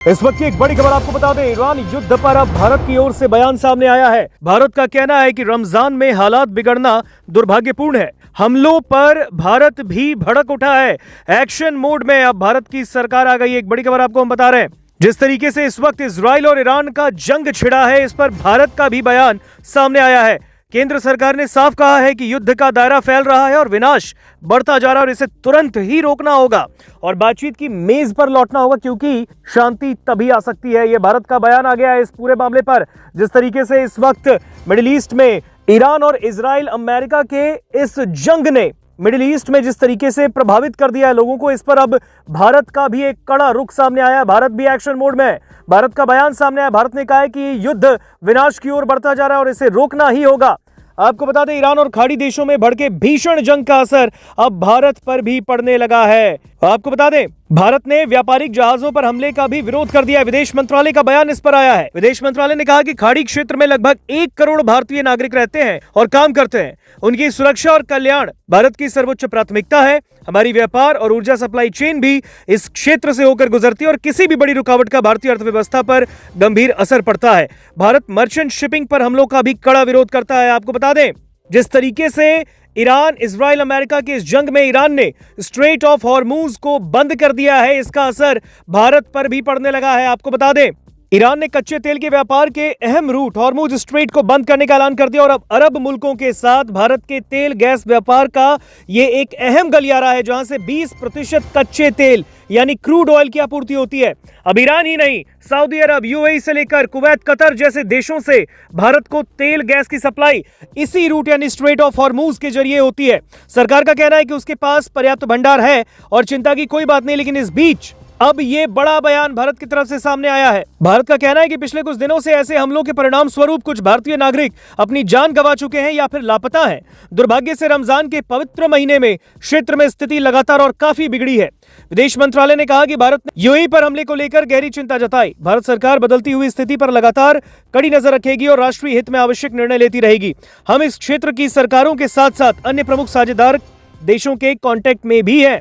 इस वक्त की एक बड़ी खबर आपको बता दें, ईरान युद्ध पर अब भारत की ओर से बयान सामने आया है। भारत का कहना है कि रमजान में हालात बिगड़ना दुर्भाग्यपूर्ण है। हमलों पर भारत भी भड़क उठा है। एक्शन मोड में अब भारत की सरकार आ गई। एक बड़ी खबर आपको हम बता रहे हैं। जिस तरीके से इस वक्त इजराइल और ईरान का जंग छिड़ा है, इस पर भारत का भी बयान सामने आया है। केंद्र सरकार ने साफ कहा है कि युद्ध का दायरा फैल रहा है और विनाश बढ़ता जा रहा है और इसे तुरंत ही रोकना होगा और बातचीत की मेज पर लौटना होगा, क्योंकि शांति तभी आ सकती है। यह भारत का बयान आ गया है इस पूरे मामले पर। जिस तरीके से इस वक्त मिडिल ईस्ट में ईरान और इजराइल अमेरिका के इस जंग ने मिडिल ईस्ट में जिस तरीके से प्रभावित कर दिया है लोगों को, इस पर अब भारत का भी एक कड़ा रुख सामने आया। भारत भी एक्शन मोड में है। भारत का बयान सामने आया। भारत ने कहा है कि युद्ध विनाश की ओर बढ़ता जा रहा है और इसे रोकना ही होगा। आपको बता दें, ईरान और खाड़ी देशों में भड़के भीषण जंग का असर अब भारत पर भी पड़ने लगा है। आपको बता दें, भारत ने व्यापारिक जहाजों पर हमले का भी विरोध कर दिया है। विदेश मंत्रालय का बयान इस पर आया है। विदेश मंत्रालय ने कहा कि खाड़ी क्षेत्र में लगभग 1 करोड़ भारतीय नागरिक रहते हैं और काम करते हैं। उनकी सुरक्षा और कल्याण भारत की सर्वोच्च प्राथमिकता है। हमारी व्यापार और ऊर्जा सप्लाई चेन भी इस क्षेत्र से होकर गुजरती है और किसी भी बड़ी रुकावट का भारतीय अर्थव्यवस्था पर गंभीर असर पड़ता है। भारत मर्चेंट शिपिंग पर हमलों का भी कड़ा विरोध करता है। आपको बता दें, जिस तरीके से ईरान इजराइल अमेरिका के इस जंग में ईरान ने स्ट्रेट ऑफ हॉर्मुज को बंद कर दिया है, इसका असर भारत पर भी पड़ने लगा है। आपको बता दें, ईरान ने कच्चे तेल के व्यापार के अहम रूट हॉर्मुज स्ट्रेट को बंद करने का ऐलान कर दिया और अब अरब मुल्कों के साथ भारत के तेल गैस व्यापार का ये एक अहम गलियारा है, जहां से 20% कच्चे तेल यानी क्रूड ऑयल की आपूर्ति होती है। अब ईरान ही नहीं, सऊदी अरब, यूएई से लेकर कुवैत, कतर जैसे देशों से भारत को तेल गैस की सप्लाई इसी रूट यानी स्ट्रेट ऑफ हॉर्मुज के जरिए होती है। सरकार का कहना है कि उसके पास पर्याप्त भंडार है और चिंता की कोई बात नहीं, लेकिन इस बीच अब ये बड़ा बयान भारत की तरफ से सामने आया है। भारत का कहना है कि पिछले कुछ दिनों से ऐसे हमलों के परिणाम स्वरूप कुछ भारतीय नागरिक अपनी जान गंवा चुके हैं या फिर लापता हैं। दुर्भाग्य से रमजान के पवित्र महीने में क्षेत्र में स्थिति लगातार और काफी बिगड़ी है। विदेश मंत्रालय ने कहा कि भारत ने यूएई पर हमले को लेकर गहरी चिंता जताई। भारत सरकार बदलती हुई स्थिति पर लगातार कड़ी नजर रखेगी और राष्ट्रीय हित में आवश्यक निर्णय लेती रहेगी। हम इस क्षेत्र की सरकारों के साथ साथ अन्य प्रमुख साझेदार देशों के कांटेक्ट में भी हैं।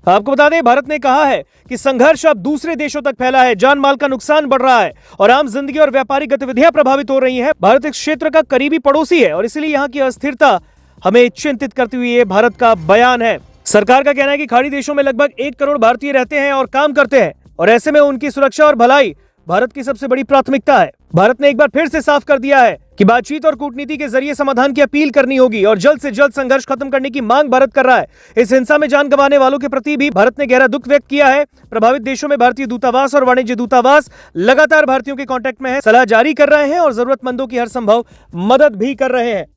आपको बता दें, भारत ने कहा है कि संघर्ष अब दूसरे देशों तक फैला है, जान माल का नुकसान बढ़ रहा है और आम जिंदगी और व्यापारिक गतिविधियां प्रभावित हो रही हैं। भारत इस क्षेत्र का करीबी पड़ोसी है और इसलिए यहां की अस्थिरता हमें चिंतित करती हुई ये भारत का बयान है। सरकार का कहना है कि खाड़ी देशों में लगभग 1 करोड़ भारतीय रहते हैं और काम करते हैं और ऐसे में उनकी सुरक्षा और भलाई भारत की सबसे बड़ी प्राथमिकता है। भारत ने एक बार फिर से साफ कर दिया है कि बातचीत और कूटनीति के जरिए समाधान की अपील करनी होगी और जल्द से जल्द संघर्ष खत्म करने की मांग भारत कर रहा है। इस हिंसा में जान गंवाने वालों के प्रति भी भारत ने गहरा दुख व्यक्त किया है। प्रभावित देशों में भारतीय दूतावास और वाणिज्य दूतावास लगातार भारतीयों के कांटेक्ट में है, सलाह जारी कर रहे हैं और जरूरतमंदों की हर संभव मदद भी कर रहे हैं।